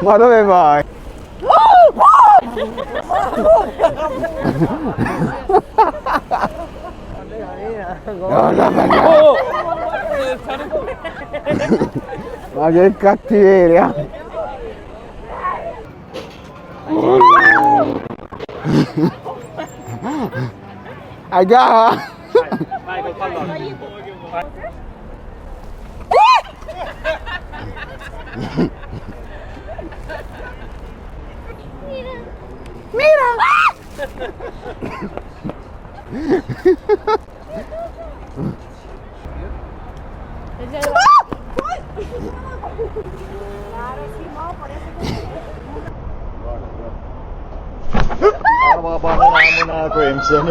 Ma dove vai? No, no, ma che cattiveria! Agà! Vai col pallone. Arvaa muna ako Emsen.